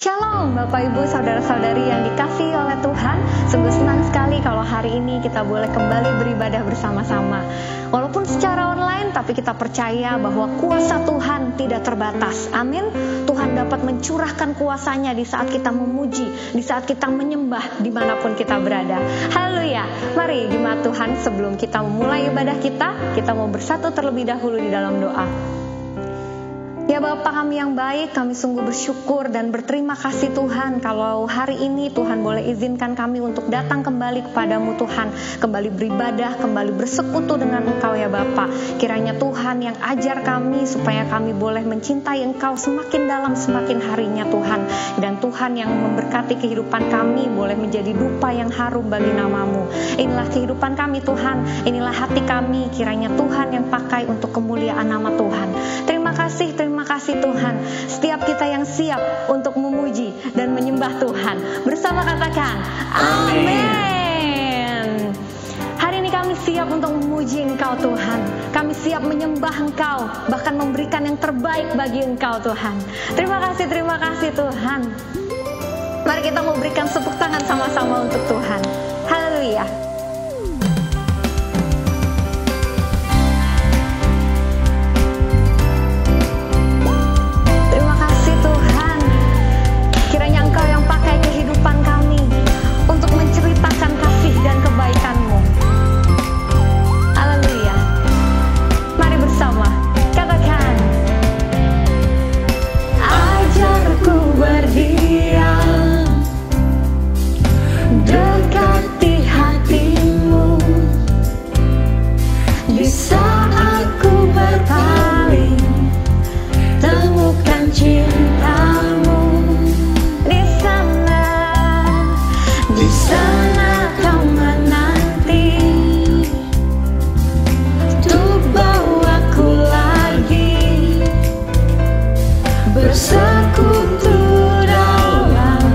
Shalom Bapak Ibu Saudara-saudari yang dikasihi oleh Tuhan. Sungguh senang sekali kalau hari ini kita boleh kembali beribadah bersama-sama. Walaupun secara online, tapi kita percaya bahwa kuasa Tuhan tidak terbatas. Amin. Tuhan dapat mencurahkan kuasanya di saat kita memuji, di saat kita menyembah dimanapun kita berada. Haleluya. Mari jemaat Tuhan, sebelum kita memulai ibadah kita mau bersatu terlebih dahulu di dalam doa. Ya Bapa kami yang baik, kami sungguh bersyukur dan berterima kasih Tuhan kalau hari ini Tuhan boleh izinkan kami untuk datang kembali kepadamu Tuhan, kembali beribadah, kembali bersekutu dengan Engkau ya Bapa. Kiranya Tuhan yang ajar kami supaya kami boleh mencintai Engkau semakin dalam semakin harinya Tuhan. Dan Tuhan yang memberkati kehidupan kami boleh menjadi dupa yang harum bagi namamu. Inilah kehidupan kami Tuhan, inilah hati kami, kiranya Tuhan yang pakai untuk kemuliaan nama Tuhan. Terima kasih Tuhan. Setiap kita yang siap untuk memuji dan menyembah Tuhan, bersama katakan amin. Hari ini kami siap untuk memuji Engkau Tuhan. Kami siap menyembah Engkau, bahkan memberikan yang terbaik bagi Engkau Tuhan. Terima kasih Tuhan. Mari kita memberikan tepuk tangan sama-sama untuk Tuhan. Haleluya. Kehidupan kami untuk menceritakan kasih dan kebaikan-Mu. Haleluya. Mari bersama katakan, ajarku berdiam, dekati hati-Mu, di saat ku berpaling, temukan cinta-Mu. Di sana Kau menanti untuk bawaku lagi bersekutu dalam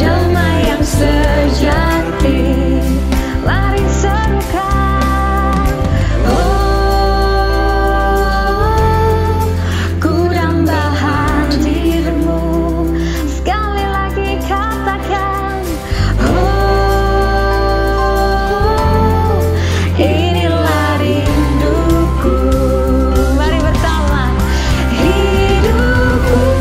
damai yang sejati. Mari serukan, oh, ku damba hadir-Mu. Sekali lagi katakan, inilah rinduku. Mari bersama, hidupku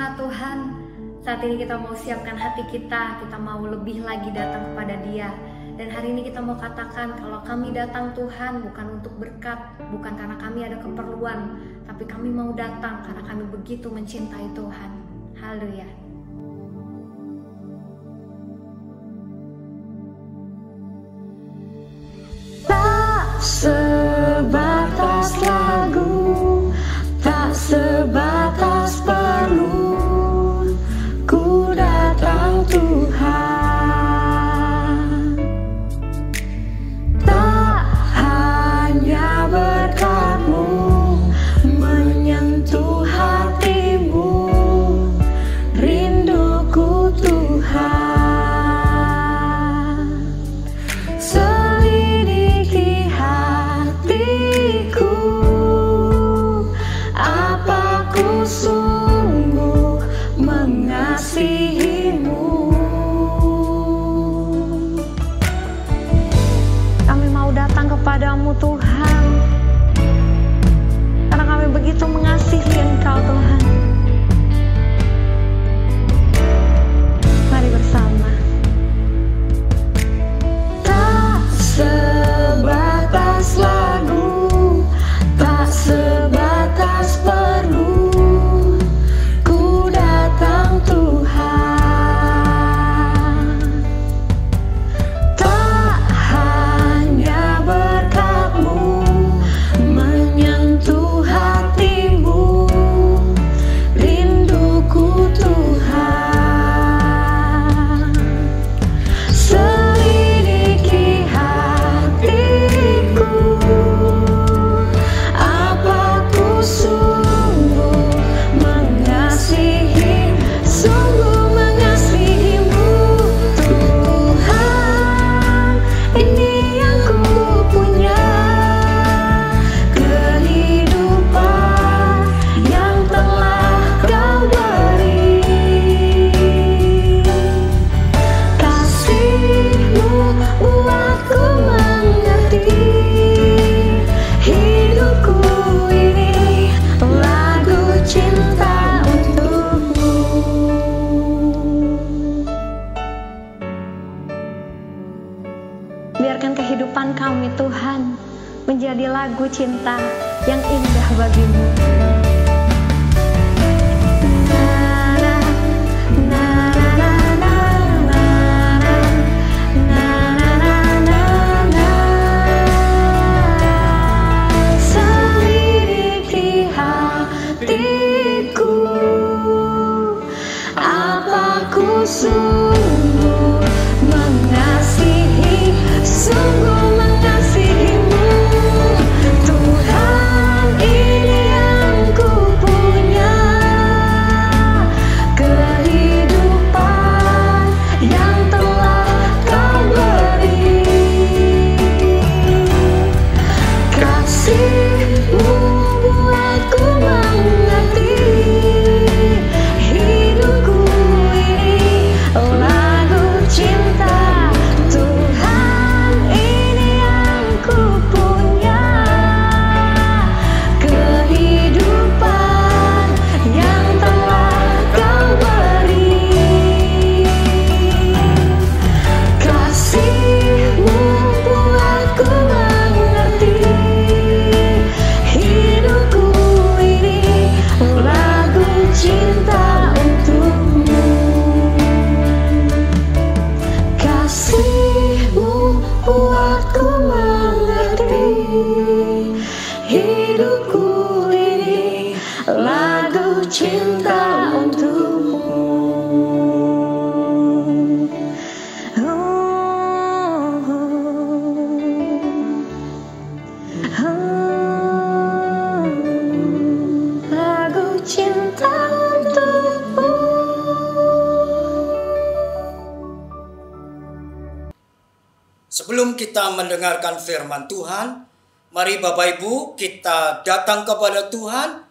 Ya Tuhan, saat ini kita mau siapkan hati kita mau lebih lagi datang kepada Dia. Dan hari ini kita mau katakan kalau kami datang Tuhan bukan untuk berkat, bukan karena kami ada keperluan, tapi kami mau datang karena kami begitu mencintai Tuhan. Haleluya. Tak sebatas lagu, tak sebatas perlu, ku datang Tuhan. Tak hanya berkat-Mu menyentuh hatimu, rinduku Tuhan. Selidiki hatiku, apa ku sungguh mengasihi-Mu. Kami mau datang kepadamu Tuhan, karena kami begitu mengasihi Engkau Tuhan. Mari bersama. Tak sebatas lagu, tak sebatas perlu, ku datang Tuhan. Tak hanya berkat-Mu menyentuh hatimu, rinduku Tuhan. Selidiki hatiku, apa ku sungguh mengasihi, sungguh mengasihi-Mu Tuhan. Ini yang ku punya, kehidupan yang telah Kau beri. Kasih-Mu buatku mengerti, hidupku ini lagu cinta untuk-Mu. Biarkan kehidupan kami Tuhan menjadi lagu cinta yang indah bagi-Mu. Selidiki hatiku, apa ku sungguh mengasihi, sungguh mengasihi-Mu Tuhan. Ini yang ku punya, kehidupan yang telah Kau beri. Kasih-Mu buatku mengerti, hidupku ini lagu cinta Tuhan. Ini yang ku punya, kehidupan yang telah Kau beri. Kasih-Mu buatku mengerti, hidupku ini lagu cinta untuk-Mu. Kasih-Mu buatku mengerti, hidupku ini lagu cinta untuk-Mu. Lagu cinta untuk-Mu. Sebelum kita mendengarkan firman Tuhan, mari Bapak Ibu kita datang kepada Tuhan,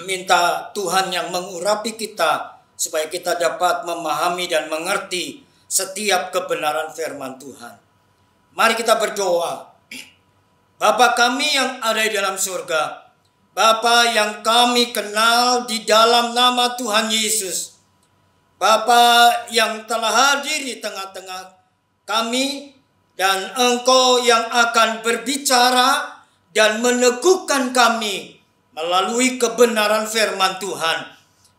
minta Tuhan yang mengurapi kita supaya kita dapat memahami dan mengerti setiap kebenaran firman Tuhan. Mari kita berdoa. Bapa kami yang ada di dalam surga, Bapa yang kami kenal di dalam nama Tuhan Yesus. Bapa yang telah hadir di tengah-tengah kami, dan Engkau yang akan berbicara dan meneguhkan kami melalui kebenaran firman Tuhan.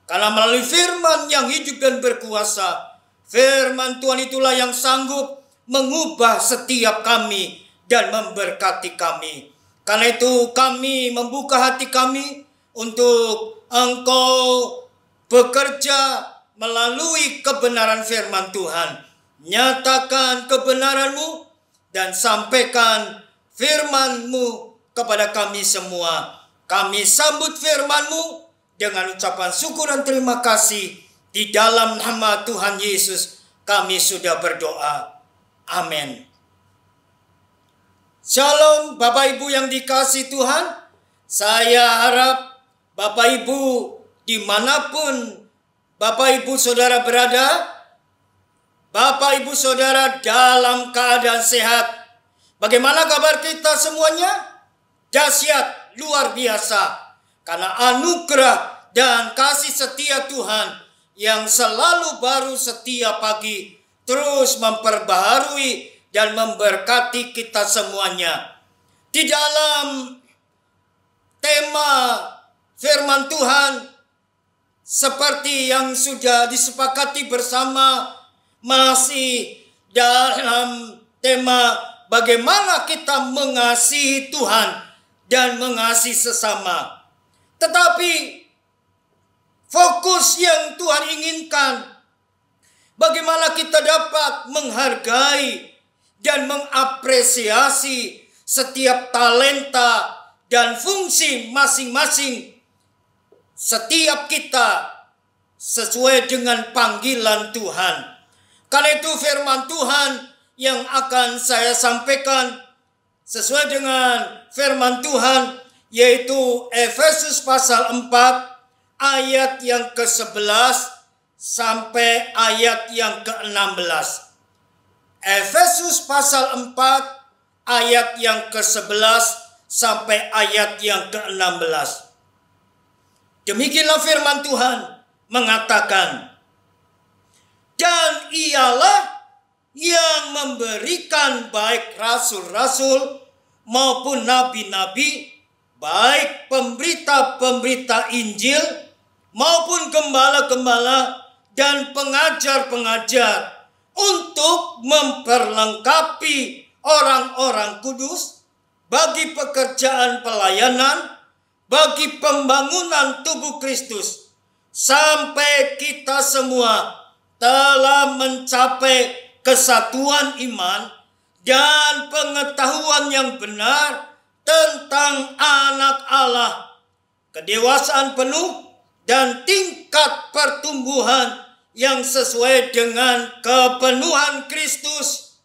Karena melalui firman yang hidup dan berkuasa, firman Tuhan itulah yang sanggup mengubah setiap kami dan memberkati kami. Karena itu kami membuka hati kami untuk Engkau bekerja melalui kebenaran firman Tuhan. Nyatakan kebenaran-Mu dan sampaikan firman-Mu kepada kami semua. Kami sambut firman-Mu dengan ucapan syukur dan terima kasih. Di dalam nama Tuhan Yesus kami sudah berdoa. Amin. Shalom Bapak Ibu yang dikasihi Tuhan. Saya harap Bapak Ibu dimanapun Bapak Ibu Saudara berada, Bapak Ibu Saudara dalam keadaan sehat. Bagaimana kabar kita semuanya? Dahsyat, luar biasa. Karena anugerah dan kasih setia Tuhan yang selalu baru setiap pagi terus memperbaharui dan memberkati kita semuanya. Di dalam tema firman Tuhan, seperti yang sudah disepakati bersama, masih dalam tema bagaimana kita mengasihi Tuhan dan mengasihi sesama. Tetapi fokus yang Tuhan inginkan, bagaimana kita dapat menghargai dan mengapresiasi setiap talenta dan fungsi masing-masing setiap kita sesuai dengan panggilan Tuhan. Karena itu firman Tuhan yang akan saya sampaikan sesuai dengan firman Tuhan, yaitu Efesus pasal 4 ayat yang ke-11 sampai ayat yang ke-16. Efesus pasal 4 ayat yang ke-11 sampai ayat yang ke-16. Demikianlah firman Tuhan mengatakan, dan ialah yang memberikan baik rasul-rasul maupun nabi-nabi, baik pemberita-pemberita Injil maupun gembala-gembala dan pengajar-pengajar, untuk memperlengkapi orang-orang kudus bagi pekerjaan pelayanan, bagi pembangunan tubuh Kristus, sampai kita semua telah mencapai kesatuan iman dan pengetahuan yang benar tentang anak Allah, kedewasaan penuh dan tingkat pertumbuhan yang sesuai dengan kepenuhan Kristus,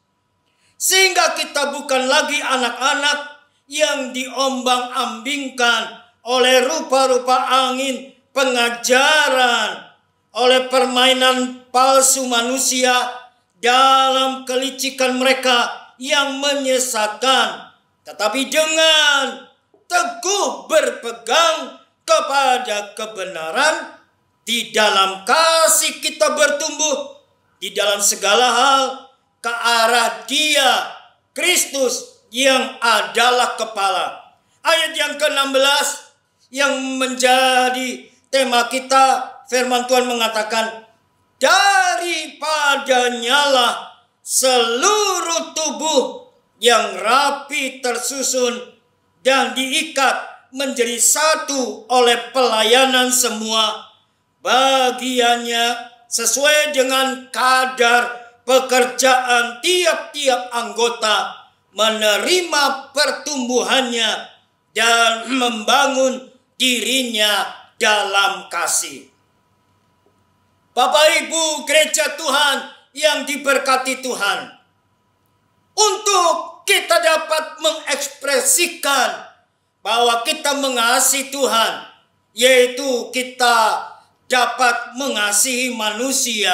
sehingga kita bukan lagi anak-anak yang diombang-ambingkan oleh rupa-rupa angin pengajaran, oleh permainan palsu manusia dalam kelicikan mereka yang menyesatkan, tetapi dengan teguh berpegang kepada kebenaran. Di dalam kasih kita bertumbuh di dalam segala hal ke arah Dia, Kristus yang adalah kepala. Ayat yang ke-16 yang menjadi tema kita, firman Tuhan mengatakan, daripadanya lah seluruh tubuh yang rapi tersusun dan diikat menjadi satu oleh pelayanan semua bagiannya sesuai dengan kadar pekerjaan tiap-tiap anggota, menerima pertumbuhannya dan membangun dirinya dalam kasih. Bapak Ibu gereja Tuhan yang diberkati Tuhan, untuk kita dapat mengekspresikan bahwa kita mengasihi Tuhan, yaitu kita dapat mengasihi manusia,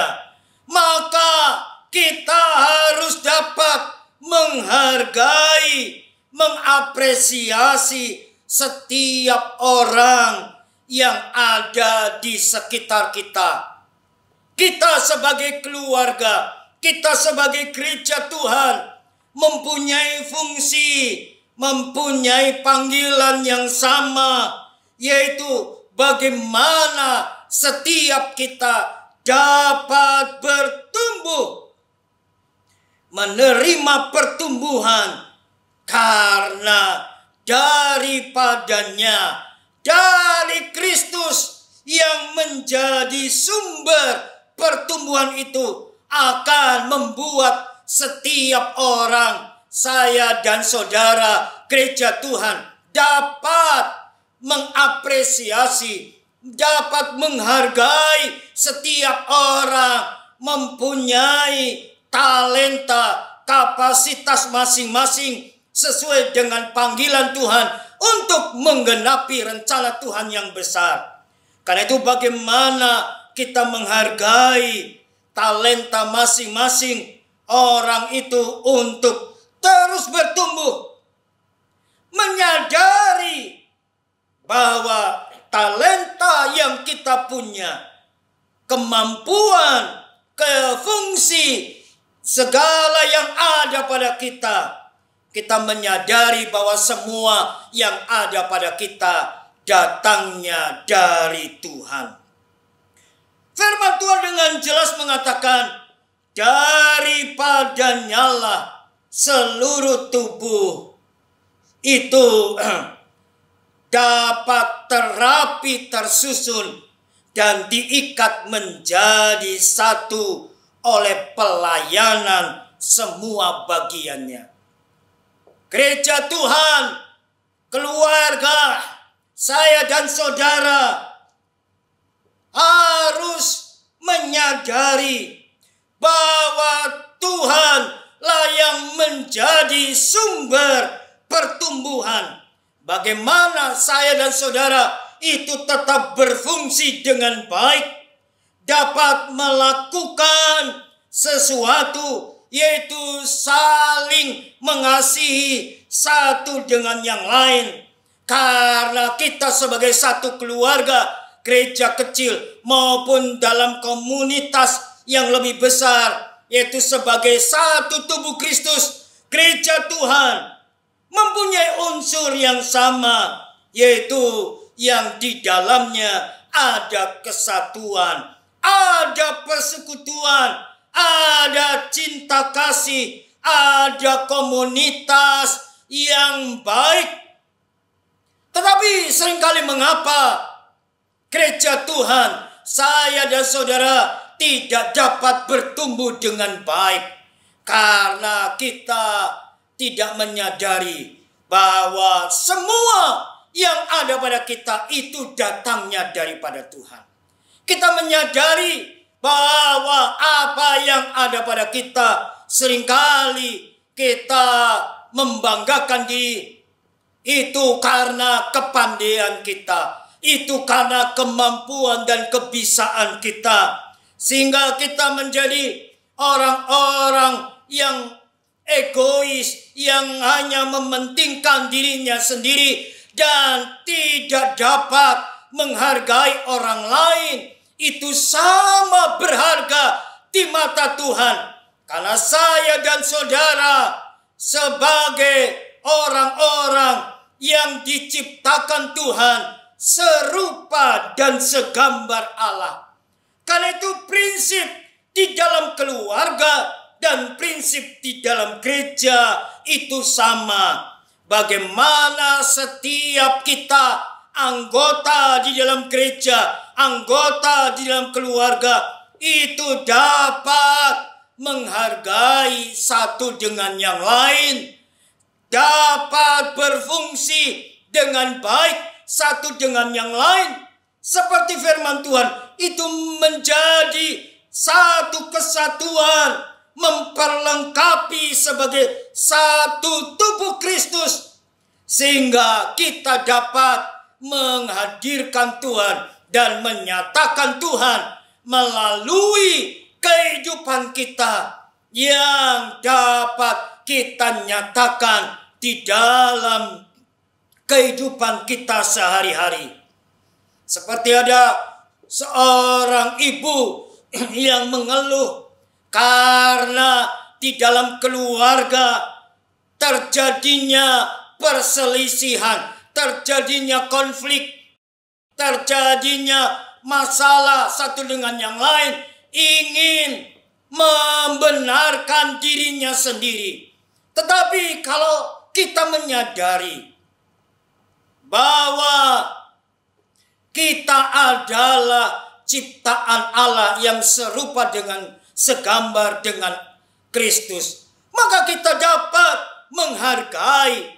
maka kita harus dapat menghargai, mengapresiasi setiap orang yang ada di sekitar kita. Kita sebagai keluarga, kita sebagai gereja Tuhan mempunyai fungsi, mempunyai panggilan yang sama, yaitu bagaimana setiap kita dapat bertumbuh, menerima pertumbuhan karena daripadanya, dari Kristus yang menjadi sumber pertumbuhan itu akan membuat setiap orang, saya dan saudara gereja Tuhan, dapat mengapresiasi, dapat menghargai setiap orang mempunyai talenta, kapasitas masing-masing sesuai dengan panggilan Tuhan untuk menggenapi rencana Tuhan yang besar. Karena itu bagaimana kita menghargai talenta masing-masing orang itu untuk terus bertumbuh, menyadari bahwa talenta yang kita punya, kemampuan, fungsi, segala yang ada pada kita, kita menyadari bahwa semua yang ada pada kita datangnya dari Tuhan. Firman Tuhan dengan jelas mengatakan, daripadanya lah seluruh tubuh itu dapat terapi, tersusun, dan diikat menjadi satu oleh pelayanan semua bagiannya. Gereja Tuhan, keluarga, saya dan saudara harus menyadari bahwa Tuhanlah yang menjadi sumber pertumbuhan. Bagaimana saya dan saudara itu tetap berfungsi dengan baik, dapat melakukan sesuatu, yaitu saling mengasihi satu dengan yang lain. Karena kita sebagai satu keluarga, gereja kecil maupun dalam komunitas yang lebih besar, yaitu sebagai satu tubuh Kristus, gereja Tuhan mempunyai unsur yang sama, yaitu yang di dalamnya ada kesatuan, ada persekutuan, ada cinta kasih, ada komunitas yang baik. Tetapi seringkali mengapa gereja Tuhan, saya dan saudara tidak dapat bertumbuh dengan baik? Karena kita tidak menyadari bahwa semua yang ada pada kita itu datangnya daripada Tuhan. Kita menyadari bahwa apa yang ada pada kita, seringkali kita membanggakan diri, itu karena kepandaian kita, itu karena kemampuan dan kebisaan kita, sehingga kita menjadi orang-orang yang egois, yang hanya mementingkan dirinya sendiri dan tidak dapat menghargai orang lain. Itu sama berharga di mata Tuhan. Karena saya dan saudara sebagai orang-orang yang diciptakan Tuhan serupa dan segambar Allah. Karena itu prinsip di dalam keluarga dan prinsip di dalam gereja itu sama. Bagaimana setiap kita anggota di dalam gereja, anggota di dalam keluarga itu dapat menghargai satu dengan yang lain, dapat berfungsi dengan baik satu dengan yang lain. Seperti firman Tuhan itu menjadi satu kesatuan, memperlengkapi sebagai satu tubuh Kristus, sehingga kita dapat menghadirkan Tuhan dan menyatakan Tuhan melalui kehidupan kita yang dapat kita nyatakan di dalam kehidupan kita sehari-hari. Seperti ada seorang ibu yang mengeluh karena di dalam keluarga terjadinya perselisihan, terjadinya konflik, terjadinya masalah satu dengan yang lain, ingin membenarkan dirinya sendiri. Tetapi kalau kita menyadari bahwa kita adalah ciptaan Allah yang serupa dengan segambar dengan Kristus, maka kita dapat menghargai,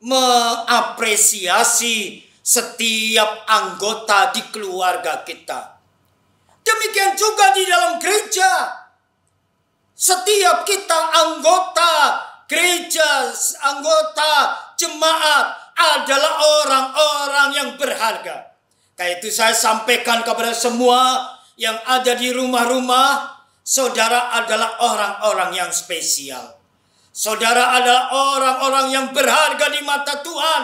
mengapresiasi setiap anggota di keluarga kita. Demikian juga di dalam gereja. Setiap kita anggota gereja, anggota jemaat adalah orang-orang yang berharga. Karena itu saya sampaikan kepada semua yang ada di rumah-rumah, saudara adalah orang-orang yang spesial. Saudara adalah orang-orang yang berharga di mata Tuhan.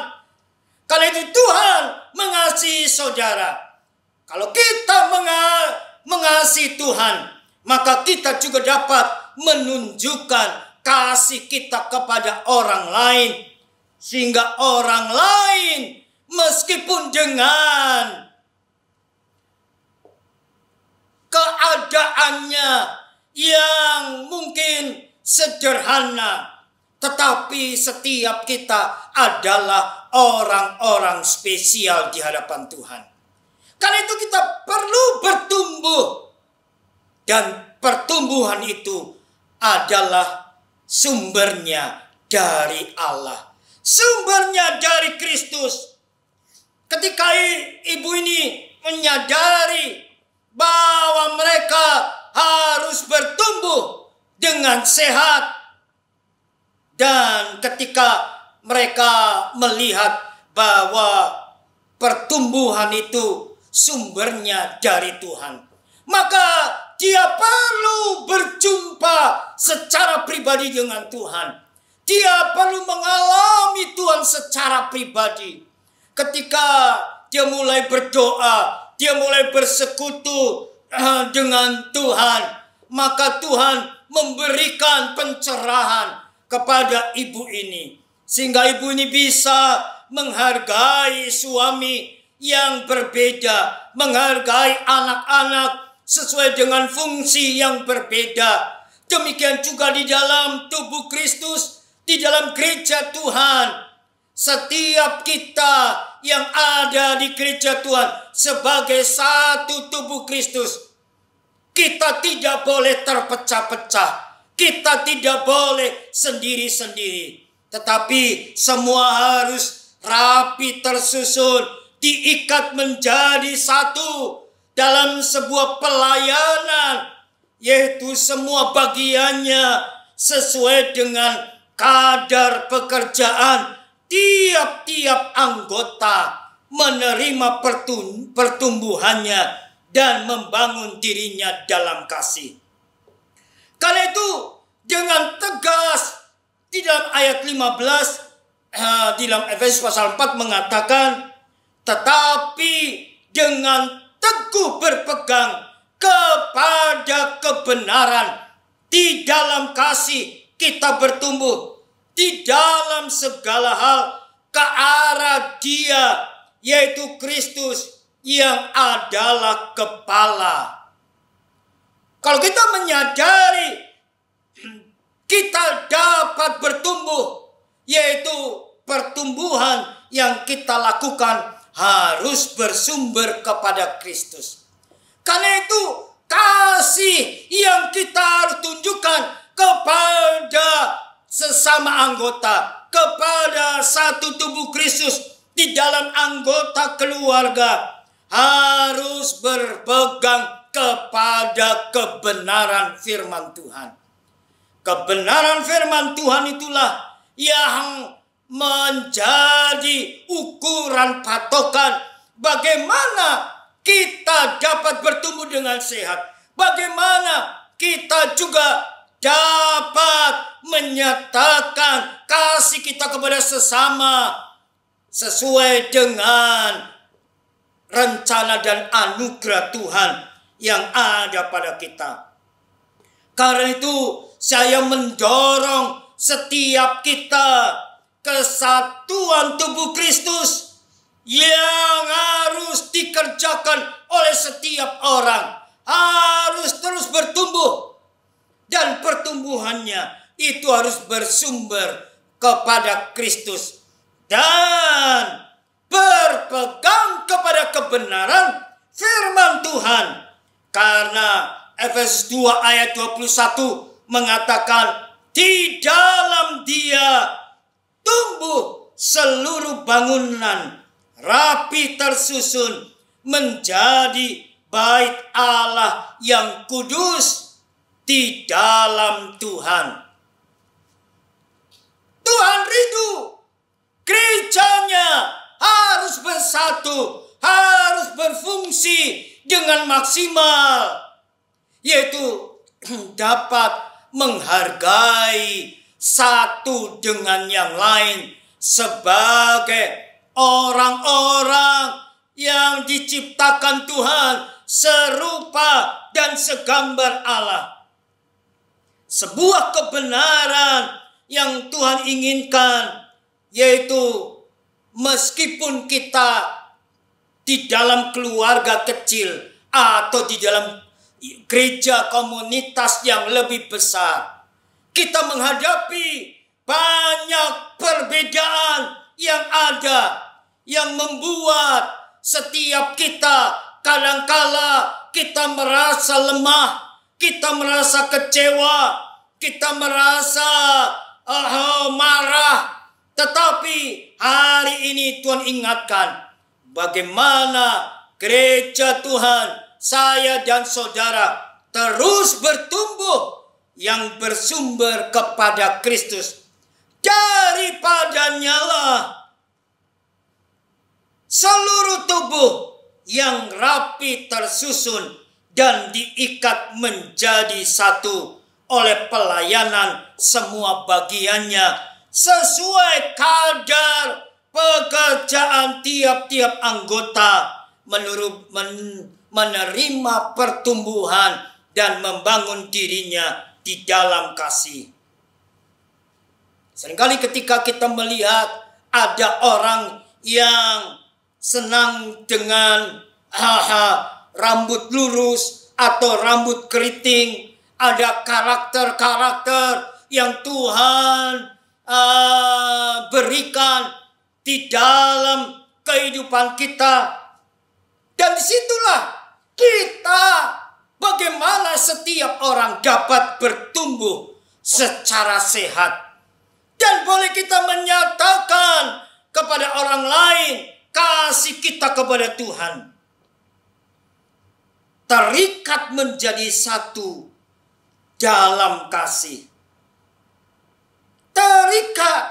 Karena itu Tuhan mengasihi saudara. Kalau kita mengasihi Tuhan, maka kita juga dapat menunjukkan kasih kita kepada orang lain. Sehingga orang lain meskipun dengan keadaannya yang mungkin sederhana, tetapi setiap kita adalah orang-orang spesial di hadapan Tuhan. Karena itu kita perlu bertumbuh, dan pertumbuhan itu adalah sumbernya dari Allah, sumbernya dari Kristus. Ketika ibu ini menyadari bahwa mereka harus bertumbuh dengan sehat, dan ketika mereka melihat bahwa pertumbuhan itu sumbernya dari Tuhan, maka dia perlu berjumpa secara pribadi dengan Tuhan. Dia perlu mengalami Tuhan secara pribadi. Ketika dia mulai berdoa, dia mulai bersekutu dengan Tuhan, maka Tuhan memberikan pencerahan kepada ibu ini, sehingga ibu ini bisa menghargai suami yang berbeda, menghargai anak-anak sesuai dengan fungsi yang berbeda. Demikian juga di dalam tubuh Kristus, di dalam gereja Tuhan. Setiap kita yang ada di gereja Tuhan sebagai satu tubuh Kristus, kita tidak boleh terpecah-pecah. Kita tidak boleh sendiri-sendiri. Tetapi semua harus rapi tersusun, diikat menjadi satu dalam sebuah pelayanan, yaitu semua bagiannya sesuai dengan kadar pekerjaan. Tiap-tiap anggota menerima pertumbuhannya dan membangun dirinya dalam kasih. Karena itu dengan tegas di dalam ayat 15 di dalam Efesus pasal 4 mengatakan, tetapi dengan teguh berpegang kepada kebenaran, di dalam kasih kita bertumbuh di dalam segala hal ke arah Dia, yaitu Kristus yang adalah kepala. Kalau kita menyadari kita dapat bertumbuh, yaitu pertumbuhan yang kita lakukan harus bersumber kepada Kristus. Karena itu kasih yang kita harus tunjukkan kepada sesama anggota, kepada satu tubuh Kristus di dalam anggota keluarga, harus berpegang kepada kebenaran firman Tuhan. Kebenaran firman Tuhan itulah yang menjadi ukuran patokan bagaimana kita dapat bertumbuh dengan sehat, bagaimana kita juga dapat menyatakan kasih kita kepada sesama, sesuai dengan rencana dan anugerah Tuhan yang ada pada kita. Karena itu saya mendorong setiap kita kesatuan tubuh Kristus yang harus dikerjakan oleh setiap orang, harus terus bertumbuh, dan pertumbuhannya itu harus bersumber kepada Kristus dan berpegang kepada kebenaran firman Tuhan. Karena Efesus 2 ayat 21 mengatakan, di dalam Dia tumbuh seluruh bangunan rapi tersusun menjadi bait Allah yang kudus di dalam Tuhan. Tuhan rindu gerejanya harus bersatu, harus berfungsi dengan maksimal, yaitu dapat menghargai satu dengan yang lain sebagai orang-orang yang diciptakan Tuhan serupa dan segambar Allah. Sebuah kebenaran yang Tuhan inginkan, yaitu meskipun kita di dalam keluarga kecil atau di dalam gereja komunitas yang lebih besar, kita menghadapi banyak perbedaan yang ada, yang membuat setiap kita kadangkala kita merasa lemah, kita merasa kecewa, kita merasa marah. Tetapi hari ini Tuhan ingatkan bagaimana gereja Tuhan, saya dan saudara terus bertumbuh yang bersumber kepada Kristus. Daripadanya lah seluruh tubuh yang rapi tersusun dan diikat menjadi satu oleh pelayanan semua bagiannya sesuai kadar pekerjaan tiap-tiap anggota menerima pertumbuhan dan membangun dirinya di dalam kasih. Seringkali ketika kita melihat ada orang yang senang dengan rambut lurus atau rambut keriting, ada karakter-karakter yang Tuhan berikan di dalam kehidupan kita. Dan disitulah kita bagaimana setiap orang dapat bertumbuh secara sehat. Dan boleh kita menyatakan kepada orang lain kasih kita kepada Tuhan. Terikat menjadi satu dalam kasih. Terikat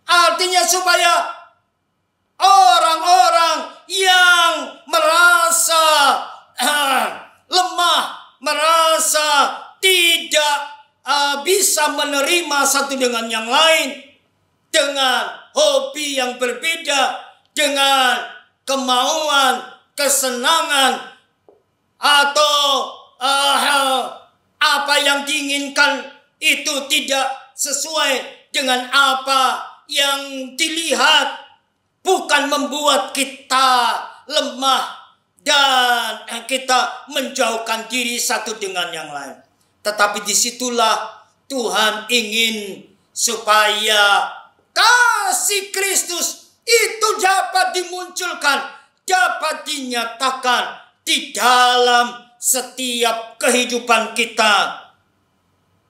artinya supaya orang-orang yang merasa lemah, merasa tidak bisa menerima satu dengan yang lain, dengan hobi yang berbeda, dengan kemauan, kesenangan, atau apa yang diinginkan itu tidak sesuai dengan apa yang dilihat, bukan membuat kita lemah dan kita menjauhkan diri satu dengan yang lain. Tetapi disitulah Tuhan ingin supaya kasih Kristus itu dapat dimunculkan, dapat dinyatakan di dalam setiap kehidupan kita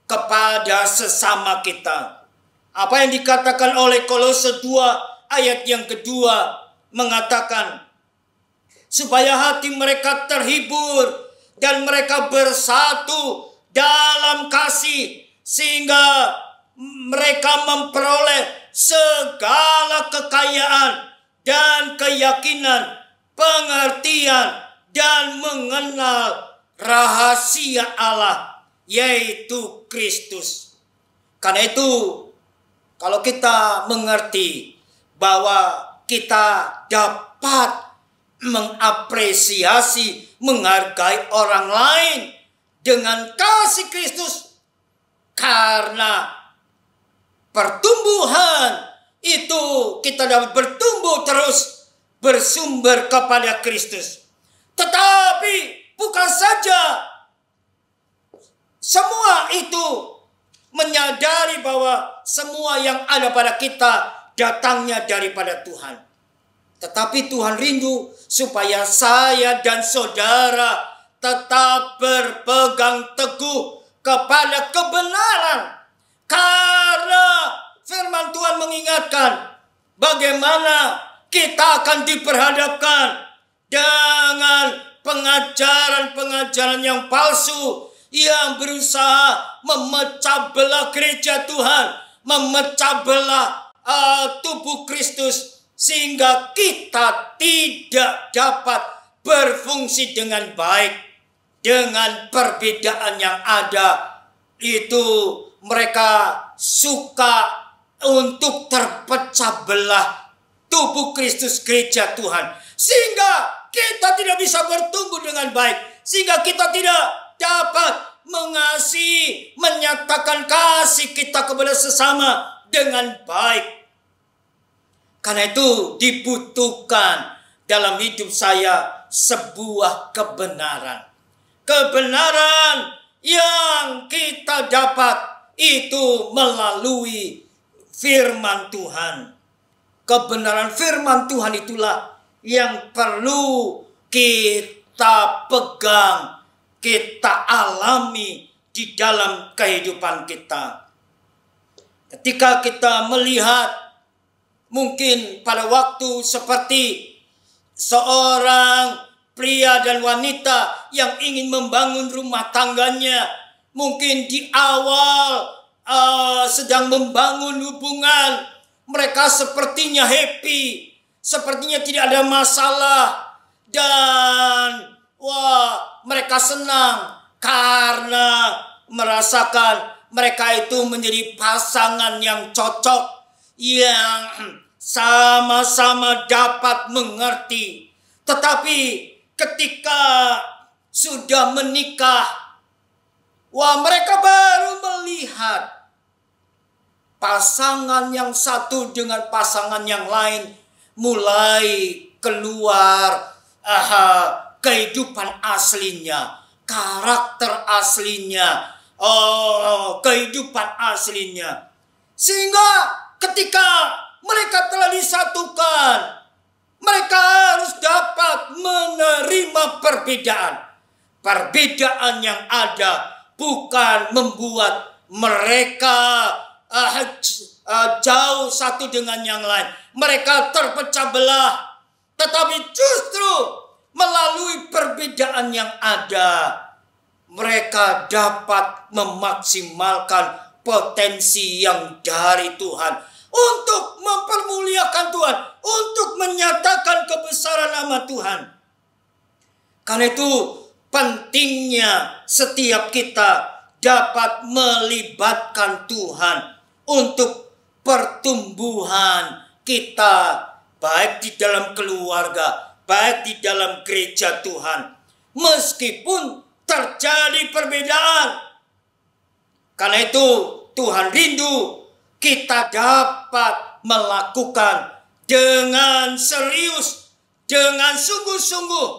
kepada sesama kita. Apa yang dikatakan oleh Kolose 2 ayat yang kedua mengatakan, supaya hati mereka terhibur dan mereka bersatu dalam kasih, sehingga mereka memperoleh segala kekayaan dan keyakinan, pengertian, dan mengenal rahasia Allah, yaitu Kristus. Karena itu, kalau kita mengerti bahwa kita dapat mengapresiasi, menghargai orang lain dengan kasih Kristus. Karena pertumbuhan itu kita dapat bertumbuh terus bersumber kepada Kristus. Tetapi bukan saja semua itu menyadari bahwa semua yang ada pada kita datangnya daripada Tuhan. Tetapi Tuhan rindu supaya saya dan saudara tetap berpegang teguh kepada kebenaran. Karena firman Tuhan mengingatkan bagaimana kita akan diperhadapkan dengan pengajaran-pengajaran yang palsu yang berusaha memecah belah gereja Tuhan, memecah belah tubuh Kristus, sehingga kita tidak dapat berfungsi dengan baik. Dengan perbedaan yang ada itu, mereka suka untuk terpecah belah tubuh Kristus, gereja Tuhan, sehingga kita tidak bisa bertumbuh dengan baik, sehingga kita tidak dapat mengasihi, menyatakan kasih kita kepada sesama dengan baik. Karena itu dibutuhkan dalam hidup saya sebuah kebenaran. Kebenaran yang kita dapat itu melalui firman Tuhan. Kebenaran firman Tuhan itulah yang perlu kita pegang, kita alami di dalam kehidupan kita. Ketika kita melihat mungkin pada waktu seperti seorang pria dan wanita yang ingin membangun rumah tangganya, mungkin di awal sedang membangun hubungan, mereka sepertinya happy, sepertinya tidak ada masalah, dan mereka senang karena merasakan mereka itu menjadi pasangan yang cocok, yang sama-sama dapat mengerti. Tetapi ketika sudah menikah, mereka baru melihat pasangan yang satu dengan pasangan yang lain mulai keluar kehidupan aslinya, karakter aslinya, kehidupan aslinya. Sehingga ketika mereka telah disatukan, mereka harus dapat menerima perbedaan. Perbedaan yang ada bukan membuat mereka jauh satu dengan yang lain, mereka terpecah belah. Tetapi justru melalui perbedaan yang ada, mereka dapat memaksimalkan potensi yang dari Tuhan untuk mempermuliakan Tuhan, untuk menyatakan kebesaran nama Tuhan. Karena itu pentingnya setiap kita dapat melibatkan Tuhan untuk pertumbuhan kita, baik di dalam keluarga, baik di dalam gereja Tuhan. Meskipun terjadi perbedaan, karena itu Tuhan rindu kita dapat melakukan dengan serius, dengan sungguh-sungguh.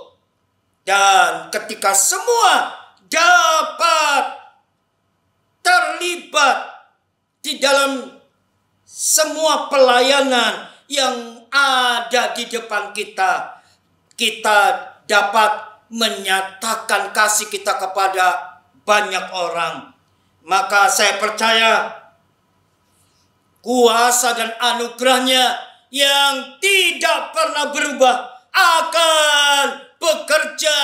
Dan ketika semua dapat terlibat di dalam semua pelayanan yang ada di depan kita, kita dapat menyatakan kasih kita kepada banyak orang. Maka saya percaya kuasa dan anugerahnya yang tidak pernah berubah akan bekerja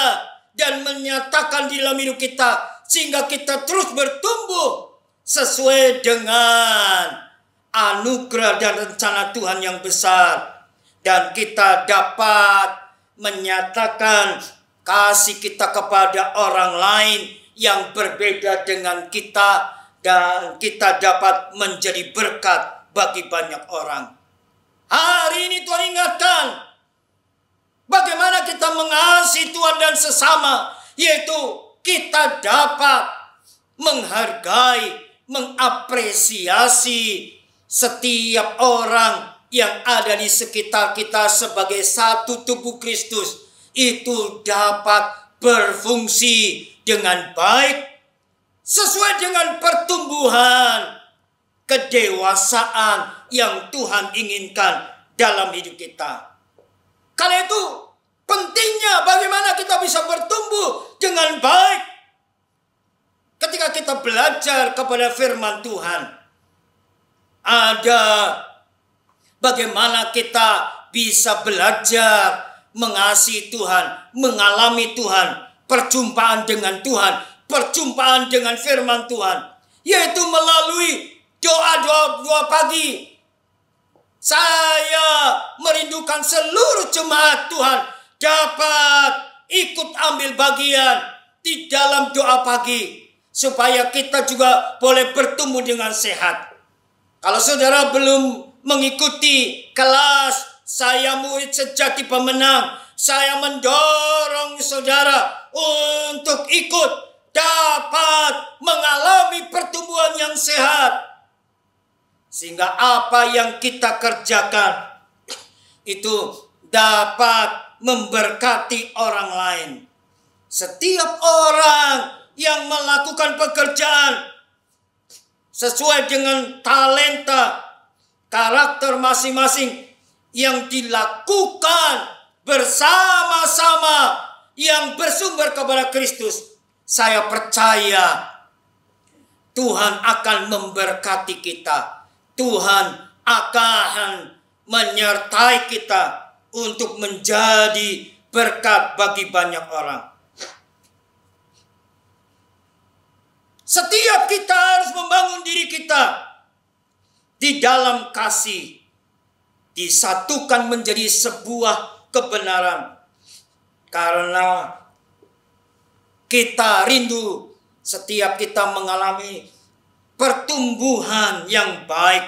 dan menyatakan di dalam hidup kita, sehingga kita terus bertumbuh sesuai dengan anugerah dan rencana Tuhan yang besar. Dan kita dapat menyatakan kasih kita kepada orang lain yang berbeda dengan kita, dan kita dapat menjadi berkat bagi banyak orang. Hari ini Tuhan ingatkan bagaimana kita mengasihi Tuhan dan sesama, yaitu kita dapat menghargai, mengapresiasi setiap orang yang ada di sekitar kita sebagai satu tubuh Kristus. Itu dapat berfungsi dengan baik sesuai dengan pertumbuhan kedewasaan yang Tuhan inginkan dalam hidup kita. Karena itu pentingnya bagaimana kita bisa bertumbuh dengan baik ketika kita belajar kepada firman Tuhan. Ada bagaimana kita bisa belajar mengasihi Tuhan, mengalami Tuhan, perjumpaan dengan Tuhan, perjumpaan dengan firman Tuhan, yaitu melalui doa pagi. Saya merindukan seluruh jemaat Tuhan dapat ikut ambil bagian di dalam doa pagi, supaya kita juga boleh bertumbuh dengan sehat. Kalau saudara belum mengikuti kelas Saya Murid Sejati Pemenang, saya mendorong saudara untuk ikut dapat mengalami pertumbuhan yang sehat. Sehingga apa yang kita kerjakan itu dapat memberkati orang lain. Setiap orang yang melakukan pekerjaan sesuai dengan talenta, karakter masing-masing yang dilakukan bersama-sama yang bersumber kepada Kristus, saya percaya Tuhan akan memberkati kita. Tuhan akan menyertai kita untuk menjadi berkat bagi banyak orang. Setiap kita harus membangun diri kita di dalam kasih, disatukan menjadi sebuah kebenaran. Karena kita rindu setiap kita mengalami pertumbuhan yang baik,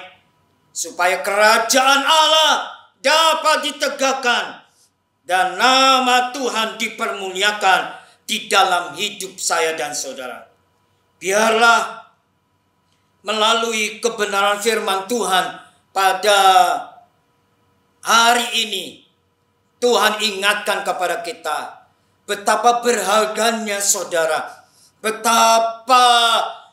supaya kerajaan Allah dapat ditegakkan dan nama Tuhan dipermuliakan di dalam hidup saya dan saudara. Biarlah melalui kebenaran firman Tuhan pada hari ini, Tuhan ingatkan kepada kita betapa berharganya saudara, betapa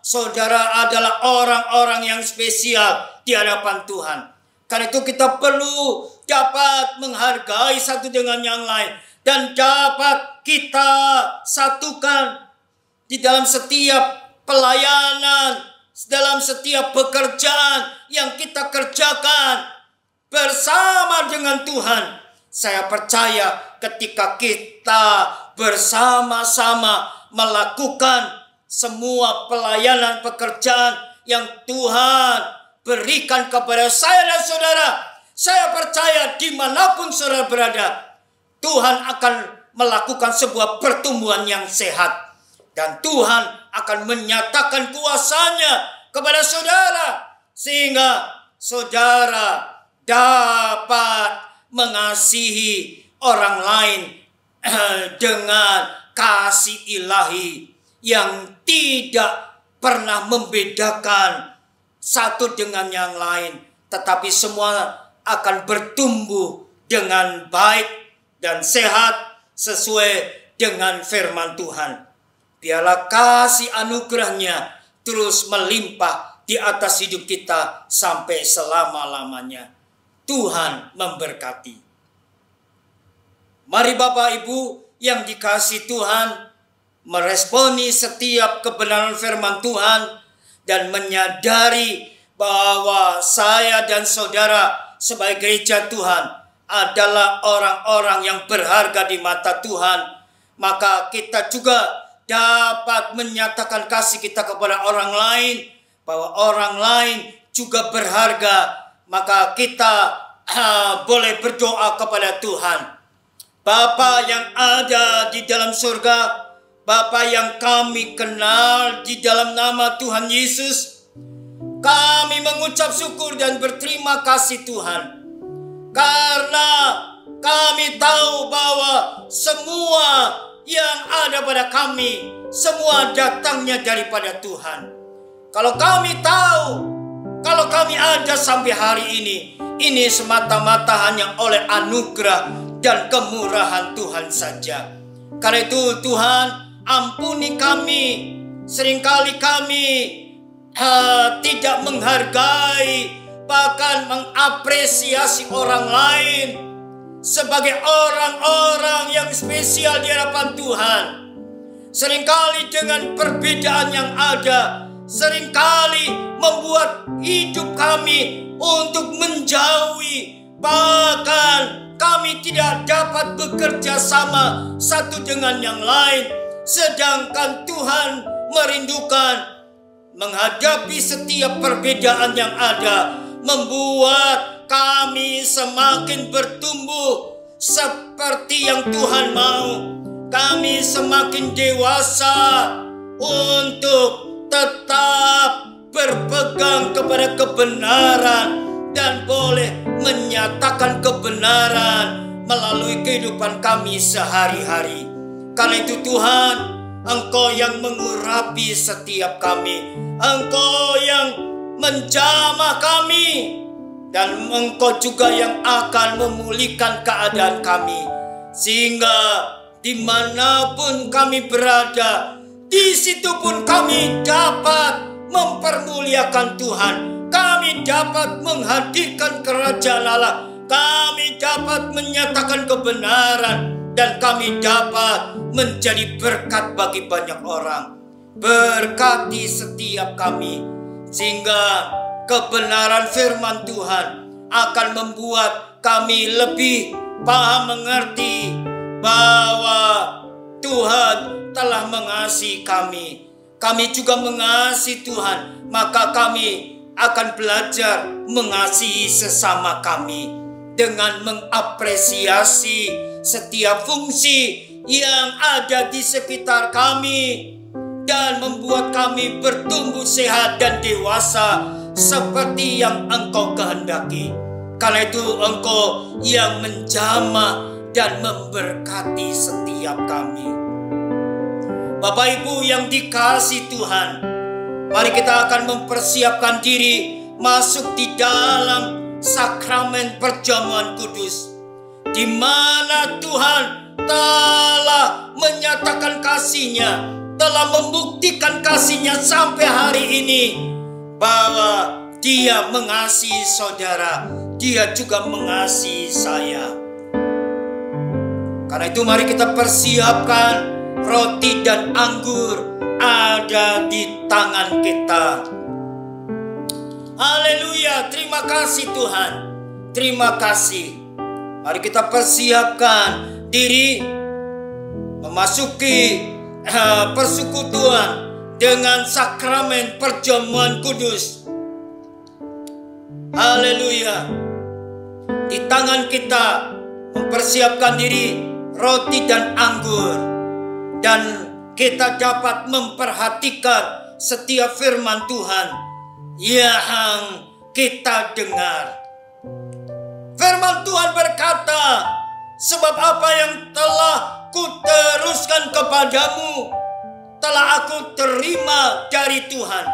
saudara adalah orang-orang yang spesial di hadapan Tuhan. Karena itu kita perlu dapat menghargai satu dengan yang lain dan dapat kita satukan di dalam setiap pelayanan, dalam setiap pekerjaan yang kita kerjakan bersama dengan Tuhan. Saya percaya ketika kita bersama-sama melakukan semua pelayanan pekerjaan yang Tuhan berikan kepada saya dan saudara, saya percaya dimanapun saudara berada, Tuhan akan melakukan sebuah pertumbuhan yang sehat. Dan Tuhan akan menyatakan kuasa-Nya kepada saudara, sehingga saudara dapat mengasihi orang lain dengan kasih ilahi yang tidak pernah membedakan satu dengan yang lain, tetapi semua akan bertumbuh dengan baik dan sehat sesuai dengan firman Tuhan. Biarlah kasih anugerah-Nya terus melimpah di atas hidup kita sampai selama-lamanya. Tuhan memberkati. Mari Bapak Ibu yang dikasihi Tuhan, meresponi setiap kebenaran firman Tuhan dan menyadari bahwa saya dan saudara sebagai gereja Tuhan adalah orang-orang yang berharga di mata Tuhan. Maka kita juga dapat menyatakan kasih kita kepada orang lain, bahwa orang lain juga berharga. Maka kita boleh berdoa kepada Tuhan. Bapa yang ada di dalam surga, Bapa yang kami kenal di dalam nama Tuhan Yesus, kami mengucap syukur dan berterima kasih Tuhan. Karena kami tahu bahwa semua yang ada pada kami, semua datangnya daripada Tuhan. Kalau kami tahu, kalau kami ada sampai hari ini semata-mata hanya oleh anugerah dan kemurahan Tuhan saja. Karena itu Tuhan, ampuni kami. Seringkali kami tidak menghargai, bahkan mengapresiasi orang lain sebagai orang-orang yang spesial di hadapan Tuhan. Seringkali dengan perbedaan yang ada, seringkali membuat hidup kami untuk menjauhi, bahkan kami tidak dapat bekerja sama satu dengan yang lain. Sedangkan Tuhan merindukan menghadapi setiap perbedaan yang ada, membuat kami semakin bertumbuh seperti yang Tuhan mau. Kami semakin dewasa untuk tetap berpegang kepada kebenaran dan boleh menyatakan kebenaran melalui kehidupan kami sehari-hari. Karena itu Tuhan, Engkau yang mengurapi setiap kami, Engkau yang menjamah kami, dan Engkau juga yang akan memulihkan keadaan kami, sehingga dimanapun kami berada, di situ pun kami dapat mempermuliakan Tuhan. Kami dapat menghadirkan kerajaan Allah, kami dapat menyatakan kebenaran, dan kami dapat menjadi berkat bagi banyak orang. Berkati setiap kami, sehingga kebenaran firman Tuhan akan membuat kami lebih paham mengerti bahwa Tuhan telah mengasihi kami. Kami juga mengasihi Tuhan, maka kami akan belajar mengasihi sesama kami dengan mengapresiasi setiap fungsi yang ada di sekitar kami dan membuat kami bertumbuh sehat dan dewasa seperti yang Engkau kehendaki. Karena itu Engkau yang menjamah dan memberkati setiap kami. Bapak Ibu yang dikasihi Tuhan, mari kita akan mempersiapkan diri masuk di dalam sakramen perjamuan kudus, di mana Tuhan telah menyatakan kasih-Nya, telah membuktikan kasih-Nya sampai hari ini, bahwa Dia mengasihi saudara, Dia juga mengasihi saya. Karena itu mari kita persiapkan roti dan anggur ada di tangan kita. Haleluya, terima kasih Tuhan, terima kasih. Mari kita persiapkan diri memasuki persekutuan dengan sakramen perjamuan kudus. Haleluya. Di tangan kita mempersiapkan diri roti dan anggur, dan kita dapat memperhatikan setiap firman Tuhan yang kita dengar. Firman Tuhan berkata, sebab apa yang telah kuteruskan kepadamu telah aku terima dari Tuhan,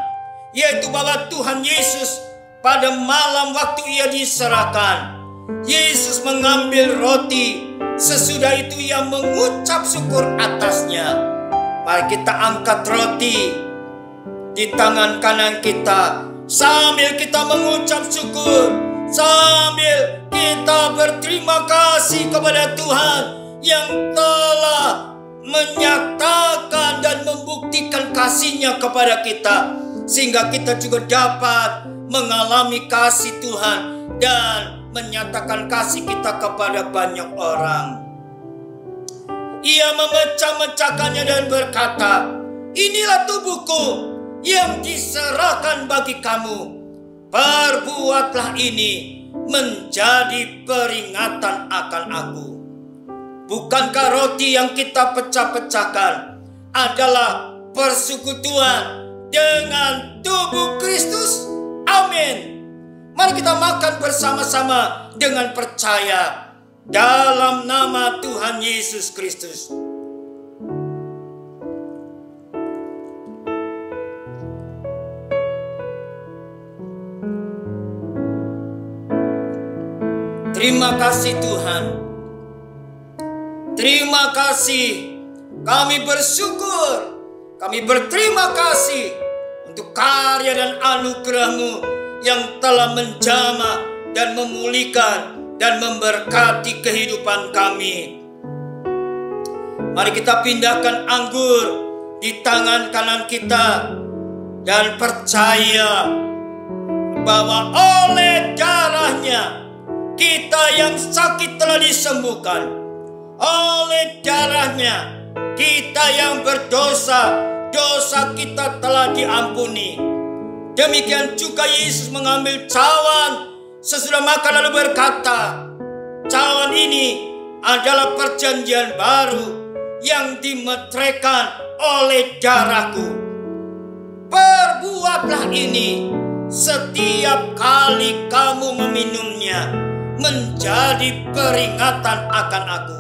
yaitu bahwa Tuhan Yesus pada malam waktu Ia diserahkan, Yesus mengambil roti, sesudah itu Ia mengucap syukur atasnya. Mari kita angkat roti di tangan kanan kita sambil kita mengucap syukur, sambil kita berterima kasih kepada Tuhan yang telah menyatakan dan membuktikan kasih-Nya kepada kita, sehingga kita juga dapat mengalami kasih Tuhan dan menyatakan kasih kita kepada banyak orang. Ia memecah-mecahkannya dan berkata, inilah tubuhku yang diserahkan bagi kamu. Perbuatlah ini menjadi peringatan akan aku. Bukankah roti yang kita pecah-pecahkan adalah persekutuan dengan tubuh Kristus? Amin. Mari kita makan bersama-sama dengan percaya dalam nama Tuhan Yesus Kristus. Terima kasih Tuhan. Terima kasih. Kami bersyukur. Kami berterima kasih untuk karya dan anugerah-Mu yang telah menjamah dan memulihkan dan memberkati kehidupan kami. Mari kita pindahkan anggur di tangan kanan kita dan percaya bahwa oleh darah-Nya kita yang sakit telah disembuhkan. Oleh darah-Nya kita yang berdosa, dosa kita telah diampuni. Demikian juga Yesus mengambil cawan sesudah makan lalu berkata, cawan ini adalah perjanjian baru yang dimeteraikan oleh darahku. Perbuatlah ini setiap kali kamu meminumnya, menjadi peringatan akan aku.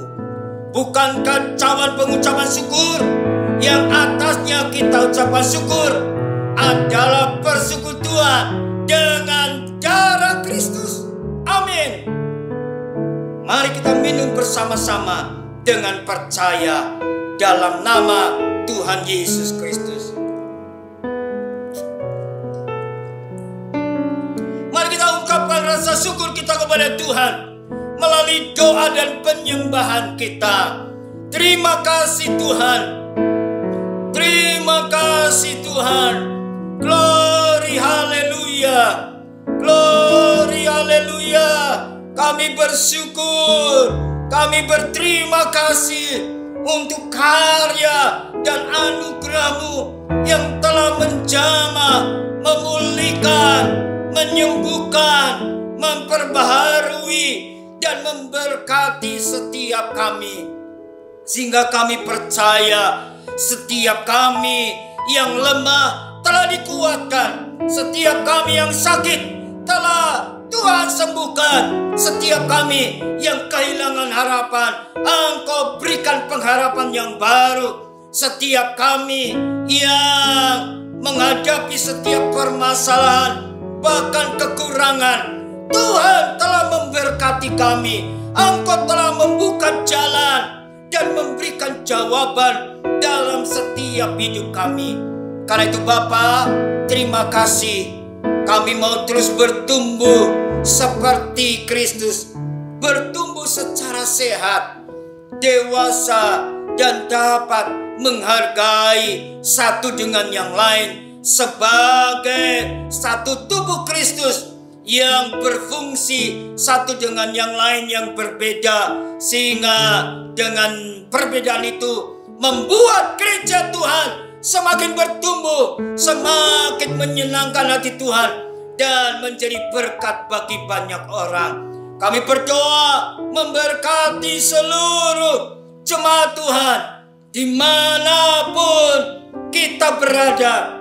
Bukankah cawan pengucapan syukur yang atasnya kita ucapkan syukur adalah persekutuan dengan darah Kristus? Amin. Mari kita minum bersama-sama dengan percaya dalam nama Tuhan Yesus Kristus. Mari kita ungkapkan rasa syukur kita kepada Tuhan melalui doa dan penyembahan kita. Terima kasih Tuhan. Terima kasih Tuhan. Glory haleluya. Glory haleluya. Kami bersyukur. Kami berterima kasih untuk karya dan anugerah-Mu yang telah menjamah, memulihkan, menyembuhkan, memperbaharui dan memberkati setiap kami. Sehingga kami percaya setiap kami yang lemah telah dikuatkan. Setiap kami yang sakit telah Tuhan sembuhkan. Setiap kami yang kehilangan harapan, Engkau berikan pengharapan yang baru. Setiap kami yang menghadapi setiap permasalahan, bahkan kekurangan, Tuhan telah memberkati kami. Engkau telah membuka jalan dan memberikan jawaban dalam setiap hidup kami. Karena itu Bapa, terima kasih. Kami mau terus bertumbuh seperti Kristus, bertumbuh secara sehat, dewasa, dan dapat menghargai satu dengan yang lain sebagai satu tubuh Kristus yang berfungsi satu dengan yang lain yang berbeda, sehingga dengan perbedaan itu membuat gereja Tuhan semakin bertumbuh, semakin menyenangkan hati Tuhan, dan menjadi berkat bagi banyak orang. Kami berdoa memberkati seluruh jemaat Tuhan dimanapun kita berada.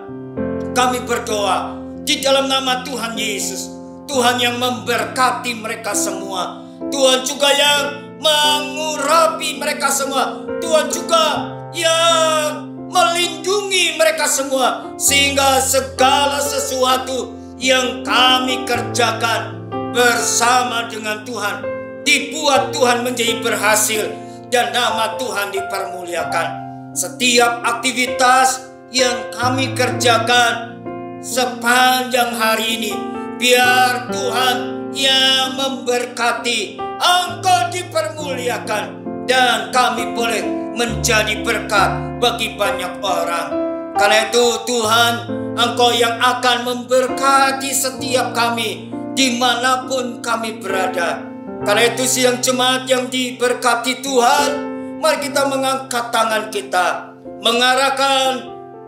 Kami berdoa di dalam nama Tuhan Yesus. Tuhan yang memberkati mereka semua. Tuhan juga yang mengurapi mereka semua. Tuhan juga yang melindungi mereka semua, sehingga segala sesuatu yang kami kerjakan bersama dengan Tuhan dibuat Tuhan menjadi berhasil dan nama Tuhan dipermuliakan. Setiap aktivitas yang kami kerjakan sepanjang hari ini, biar Tuhan yang memberkati, Engkau dipermuliakan, dan kami boleh menjadi berkat bagi banyak orang. Karena itu Tuhan, Engkau yang akan memberkati setiap kami dimanapun kami berada. Karena itu siang jemaat yang diberkati Tuhan, mari kita mengangkat tangan kita, mengarahkan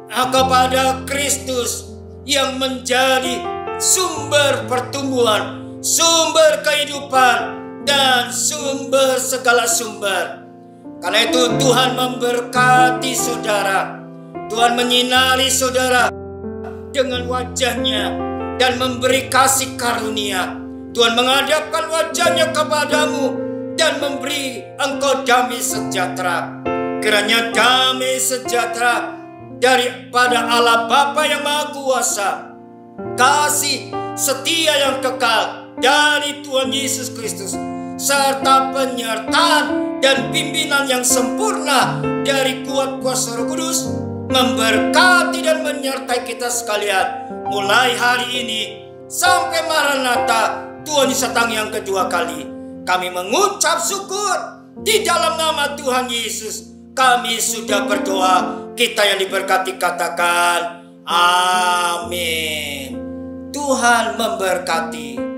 kepada Kristus yang menjadi sumber pertumbuhan, sumber kehidupan, dan sumber segala sumber. Karena itu Tuhan memberkati saudara. Tuhan menyinari saudara dengan wajah-Nya, dan memberi kasih karunia. Tuhan menghadapkan wajahnya kepadamu dan memberi engkau damai sejahtera. Kiranya damai sejahtera daripada Allah Bapa yang Maha Kuasa, kasih setia yang kekal dari Tuhan Yesus Kristus, serta penyertaan dan pimpinan yang sempurna dari kuat kuasa Roh Kudus memberkati dan menyertai kita sekalian mulai hari ini sampai Maranatha, Tuhan Yesus datang yang kedua kali. Kami mengucap syukur di dalam nama Tuhan Yesus. Kami sudah berdoa. Kita yang diberkati katakan amin. Tuhan memberkati.